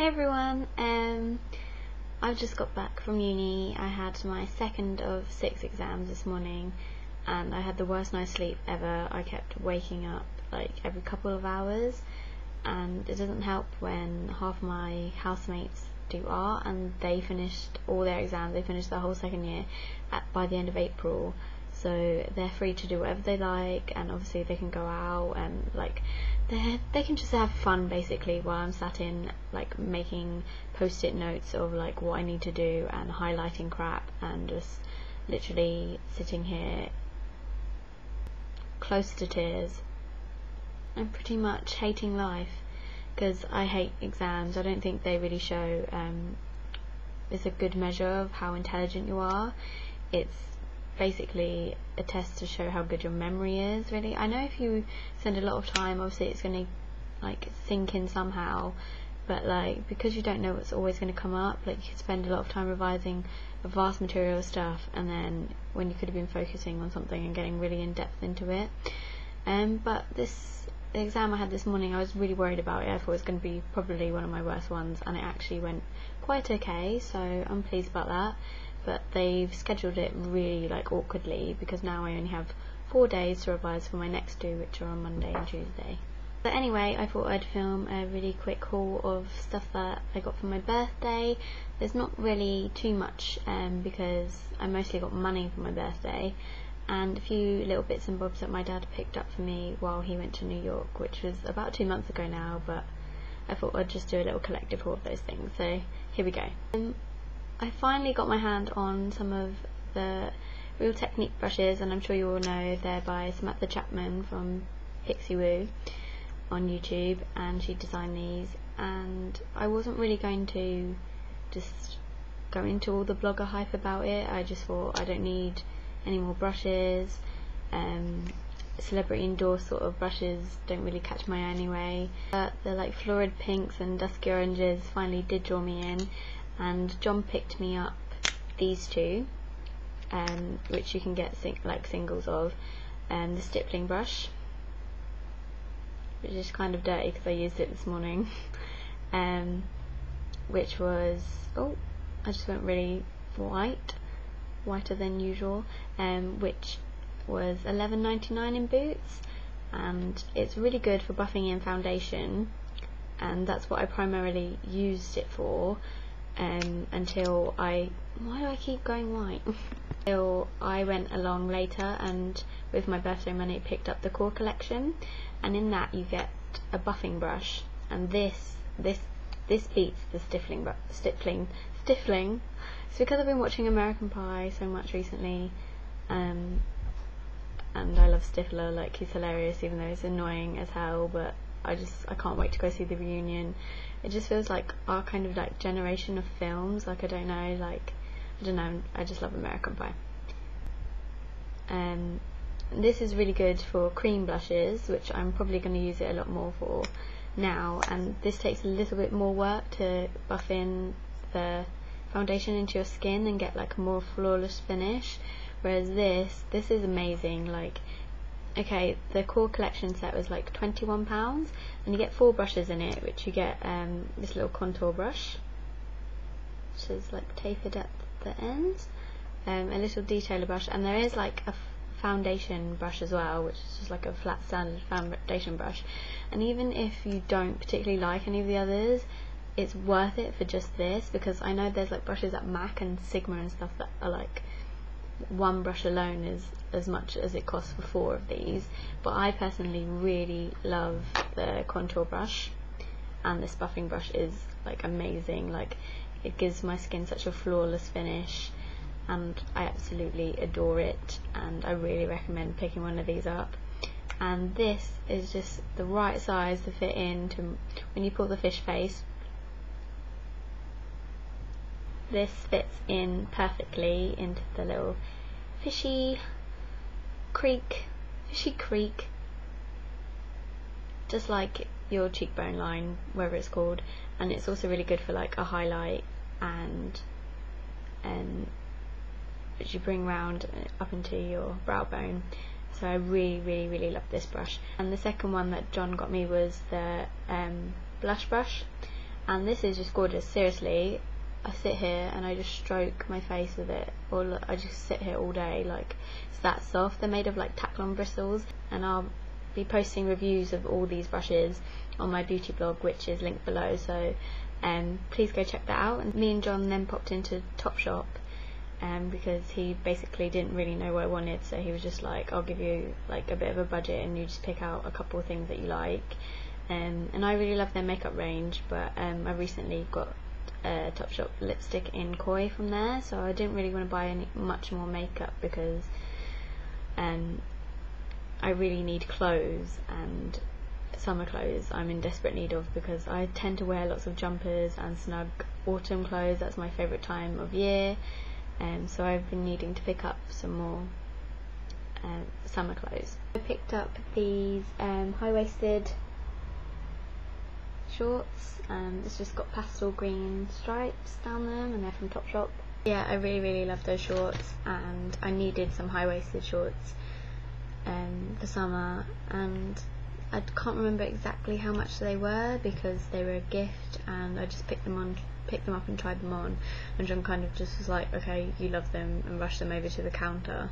Hey everyone, I've just got back from uni. I had my second of 6 exams this morning and I had the worst night's sleep ever. I kept waking up like every couple of hours, and it doesn't help when half my housemates do art and they finished all their exams. They finished their whole second year by the end of April, so they're free to do whatever they like, and obviously they can go out and like they can just have fun basically, while I'm sat in like making post-it notes of like what I need to do and highlighting crap and just literally sitting here close to tears. I'm pretty much hating life because I hate exams. I don't think they really show it's a good measure of how intelligent you are. It's basically a test to show how good your memory is, really. I know if you spend a lot of time, obviously it's going to like sink in somehow, but like because you don't know what's always going to come up, like you could spend a lot of time revising a vast material of stuff, and then when you could have been focusing on something and getting really in depth into it. But the exam I had this morning, I was really worried about it. I thought it was going to be probably one of my worst ones, and it actually went quite okay, so I'm pleased about that. But they've scheduled it really like awkwardly, because now I only have 4 days to revise for my next two, which are on Monday and Tuesday. But anyway, I thought I'd film a really quick haul of stuff that I got for my birthday. There's not really too much because I mostly got money for my birthday, and a few little bits and bobs that my dad picked up for me while he went to New York, which was about 2 months ago now, but I thought I'd just do a little collective haul of those things, so here we go. I finally got my hand on some of the Real Technique brushes, and I'm sure you all know they're by Samantha Chapman from Pixie Woo on YouTube, and she designed these, and I wasn't really going to just go into all the blogger hype about it. I just thought I don't need any more brushes. Celebrity endorsed sort of brushes don't really catch my eye anyway, but the like florid pinks and dusky oranges finally did draw me in, and John picked me up these two, which you can get singles of, the Stippling brush, which is kind of dirty because I used it this morning, which was, I just went really whiter than usual, which was $11.99 in Boots, and it's really good for buffing in foundation, and that's what I primarily used it for. Until why do I keep going white? Until I went along later and with my birthday money picked up the Core collection, and in that you get a buffing brush, and this beats the stippling. It's because I've been watching American Pie so much recently, and I love Stifler. Like, he's hilarious, even though he's annoying as hell, but I can't wait to go see the reunion. It just feels like our kind of like generation of films. Like, I don't know, I just love American Pie. This is really good for cream blushes, which I'm probably going to use it a lot more for now, and this takes a little bit more work to buff in the foundation into your skin and get like a more flawless finish, whereas this is amazing. Like, okay, the Core collection set was like £21, and you get 4 brushes in it, which you get this little contour brush, which is like tapered at the ends, a little detailer brush, and there is like a foundation brush as well, which is just like a flat standard foundation brush. And even if you don't particularly like any of the others, it's worth it for just this, because I know there's like brushes at MAC and Sigma and stuff that are like, one brush alone is as much as it costs for 4 of these, but I personally really love the contour brush, and this buffing brush is like amazing. Like, it gives my skin such a flawless finish, and I absolutely adore it, and I really recommend picking one of these up. And this is just the right size to fit into when you pull the fish face. This fits in perfectly into the little fishy creek, just like your cheekbone line, wherever it's called. And it's also really good for like a highlight, and which you bring round up into your brow bone. So I really love this brush. And the second one that John got me was the blush brush, and this is just gorgeous. Seriously, I sit here and I just stroke my face with it, or I just sit here all day. Like, it's that soft. They're made of like Taklon bristles, and I'll be posting reviews of all these brushes on my beauty blog, which is linked below, so please go check that out. And me and John then popped into TopShop because he basically didn't really know what I wanted, so he was just like, I'll give you like a bit of a budget and you just pick out a couple of things that you like. And I really love their makeup range, but I recently got a TopShop lipstick in Koi from there, so I didn't really want to buy much more makeup because I really need clothes, and summer clothes I'm in desperate need of because I tend to wear lots of jumpers and snug autumn clothes. That's my favourite time of year, so I've been needing to pick up some more summer clothes. I picked up these high-waisted shorts. It's just got pastel green stripes down them, and they're from TopShop. Yeah, I really love those shorts, and I needed some high-waisted shorts for summer, and I can't remember exactly how much they were because they were a gift, and I just picked them up and tried them on, and John kind of just was like, okay, you love them, and rushed them over to the counter,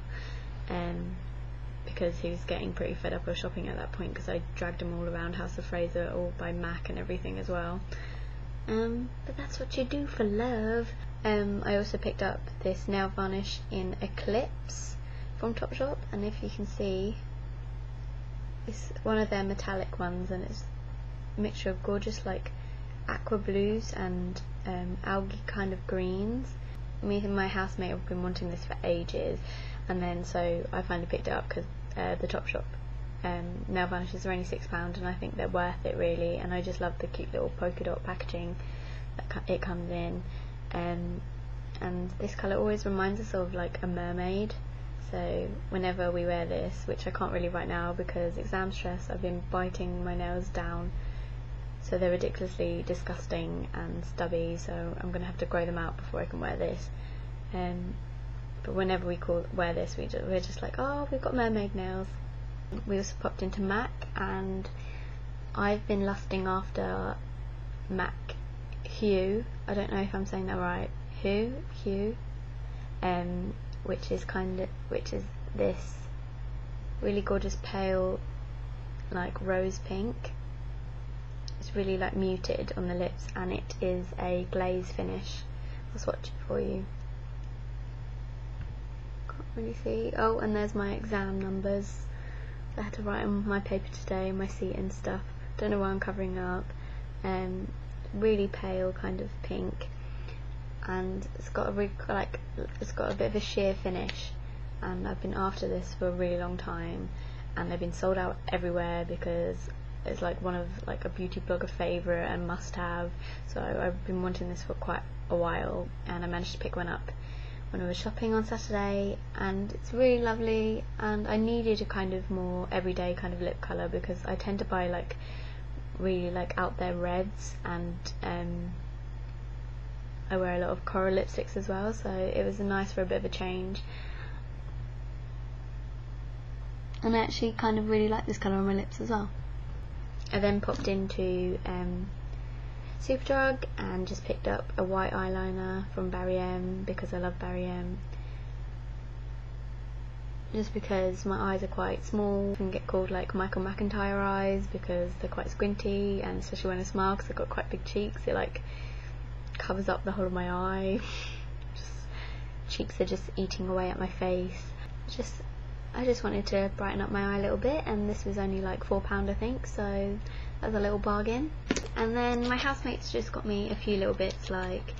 because he was getting pretty fed up of shopping at that point because I dragged them all around House of Fraser, all by MAC and everything as well. But that's what you do for love. I also picked up this nail varnish in Eclipse from TopShop, and if you can see, it's one of their metallic ones, and it's a mixture of gorgeous like aqua blues and algae kind of greens. Me and my housemate have been wanting this for ages, and then so I finally picked it up because the TopShop nail varnishes are only £6, and I think they're worth it really, and I just love the cute little polka dot packaging that it comes in, and this colour always reminds us of like a mermaid. So whenever we wear this, which I can't really right now because exam stress, I've been biting my nails down, so they're ridiculously disgusting and stubby, so I'm going to have to grow them out before I can wear this. But whenever we wear this, we're just like, oh, we've got mermaid nails. We also popped into MAC, and I've been lusting after MAC Hue. I don't know if I'm saying that right. Hue, which is this really gorgeous pale like rose pink. It's really like muted on the lips, and it is a glaze finish. I'll swatch it for you. Can't really see. Oh, and there's my exam numbers. I had to write on my paper today, my seat and stuff. Don't know why I'm covering up. Really pale kind of pink, and it's got a bit of a sheer finish, and I've been after this for a really long time, and they've been sold out everywhere because it's like one of like a beauty blogger favourite and must have, so I've been wanting this for quite a while, and I managed to pick one up when I was shopping on Saturday, and it's really lovely, and I needed a kind of more everyday kind of lip colour because I tend to buy like really like out there reds, and I wear a lot of coral lipsticks as well, so it was nice for a bit of a change. And I actually kind of really like this colour on my lips as well. I then popped into Superdrug and just picked up a white eyeliner from Barry M because I love Barry M. Just because my eyes are quite small, I can get called like Michael McIntyre eyes because they're quite squinty, and especially when I smile because I've got quite big cheeks, it like covers up the whole of my eye. Cheeks are just eating away at my face. I just wanted to brighten up my eye a little bit, and this was only like £4 I think, so that was a little bargain. And then my housemates just got me a few little bits like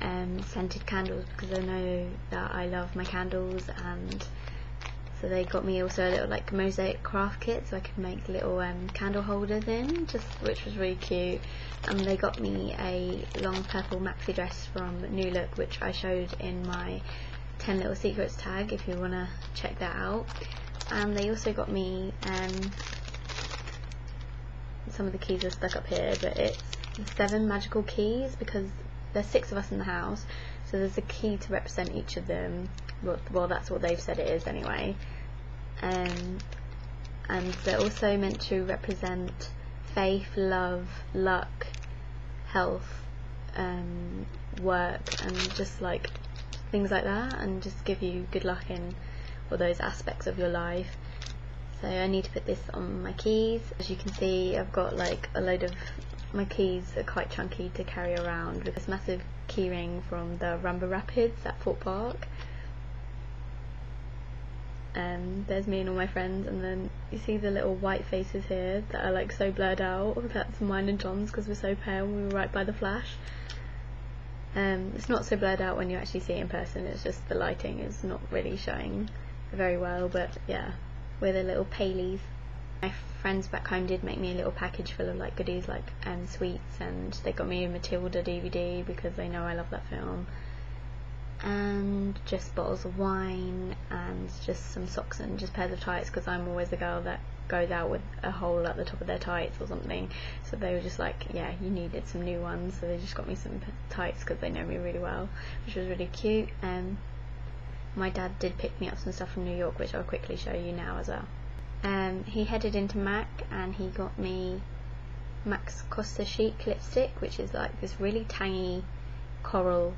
scented candles because they know that I love my candles, and so they got me also a little like mosaic craft kit so I could make little candle holders in, which was really cute. And they got me a long purple maxi dress from New Look, which I showed in my 10 Little Secrets tag if you want to check that out. And they also got me some of the keys are stuck up here, but it's 7 magical keys because there's 6 of us in the house, so there's a key to represent each of them. Well, that's what they've said it is anyway. And they're also meant to represent faith, love, luck, health, work, and just like things like that, and just give you good luck in all those aspects of your life. So I need to put this on my keys. As you can see, I've got like a load of my keys are quite chunky to carry around with this massive key ring from the Rumba Rapids at Fort Park. There's me and all my friends, and then you see the little white faces here that are like so blurred out. That's mine and John's because we're so pale, we were right by the flash. It's not so blurred out when you actually see it in person, it's just the lighting is not really showing very well, but yeah, we're the little paleys. My friends back home did make me a little package full of like goodies, like sweets, and they got me a Matilda DVD because they know I love that film, and just bottles of wine, and just some socks and just pairs of tights, because I'm always the girl that goes out with a hole at the top of their tights or something. So they were just like, yeah, you needed some new ones, so they just got me some tights because they know me really well, which was really cute. My dad did pick me up some stuff from New York, which I'll quickly show you now as well. He headed into MAC and he got me MAC's Costa Chic lipstick, which is like this really tangy coral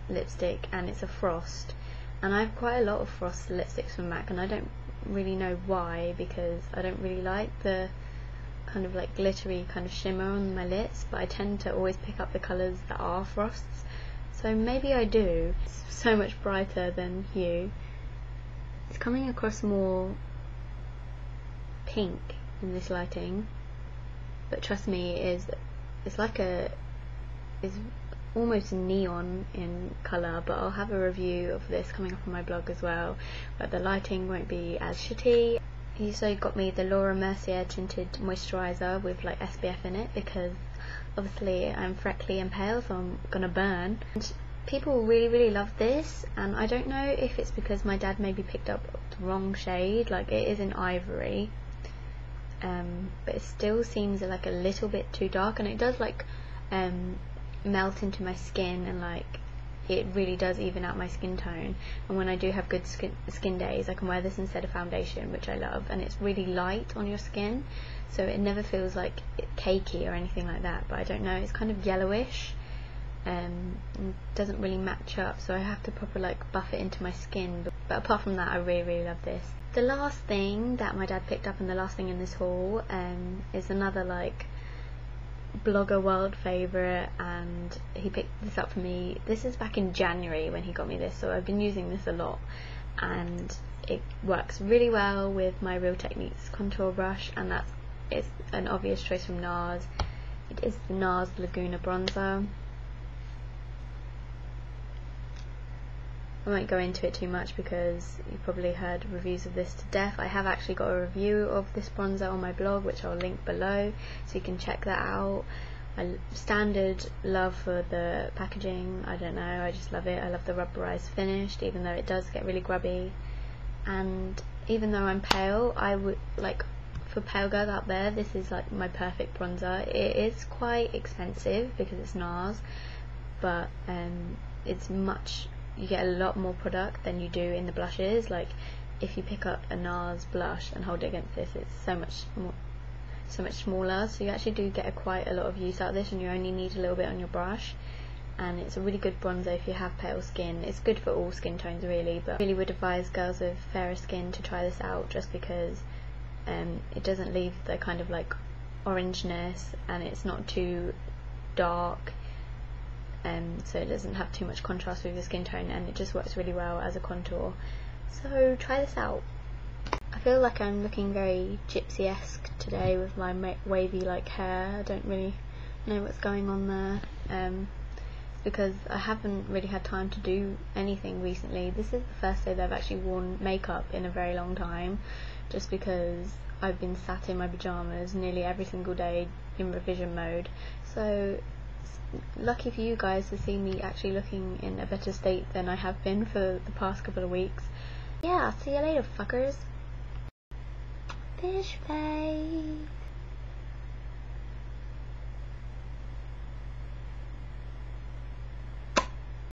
lipstick, and it's a frost, and I have quite a lot of frost lipsticks from MAC, and I don't really know why, because I don't really like the kind of like glittery kind of shimmer on my lips, but I tend to always pick up the colours that are frosts, so maybe I do. It's so much brighter than Hue. It's coming across more pink in this lighting, but trust me, it's almost neon in colour, but I'll have a review of this coming up on my blog as well, but the lighting won't be as shitty. He also got me the Mercier Tinted Moisturiser with like SPF in it, because obviously I'm freckly and pale, so I'm gonna burn. And people really love this, and I don't know if it's because my dad maybe picked up the wrong shade, like it is in ivory, but it still seems like a little bit too dark, and it does like melt into my skin, and like it really does even out my skin tone, and when I do have good skin days I can wear this instead of foundation, which I love, and it's really light on your skin, so it never feels like cakey or anything like that, but I don't know, it's kind of yellowish, doesn't really match up, so I have to proper like buff it into my skin, but apart from that I really love this. The last thing that my dad picked up, and the last thing in this haul, is another like blogger world favourite, and he picked this up for me. This is back in January when he got me this, so I've been using this a lot, and it works really well with my Real Techniques contour brush, and it's an obvious choice from NARS. It is the NARS Laguna bronzer. I won't go into it too much because you probably heard reviews of this to death. I have actually got a review of this bronzer on my blog, which I'll link below, so you can check that out. Standard love for the packaging, I don't know, I just love it. I love the rubberized finish, even though it does get really grubby. And even though I'm pale, I would like, for pale girls out there, this is like my perfect bronzer. It is quite expensive because it's NARS, but you get a lot more product than you do in the blushes. Like if you pick up a NARS blush and hold it against this, it's so much smaller, so you actually do get quite a lot of use out of this, and you only need a little bit on your brush, and it's a really good bronzer if you have pale skin. It's good for all skin tones really, but I really would advise girls with fairer skin to try this out, just because it doesn't leave the kind of like orangeness, and it's not too dark, so it doesn't have too much contrast with your skin tone, and it just works really well as a contour. So try this out. I feel like I'm looking very gypsy-esque today with my wavy like hair. I don't really know what's going on there, because I haven't really had time to do anything recently. This is the first day that I've actually worn makeup in a very long time, just because I've been sat in my pyjamas nearly every single day in revision mode. So lucky for you guys to see me actually looking in a better state than I have been for the past couple of weeks. Yeah, see you later, fuckers. Fish face.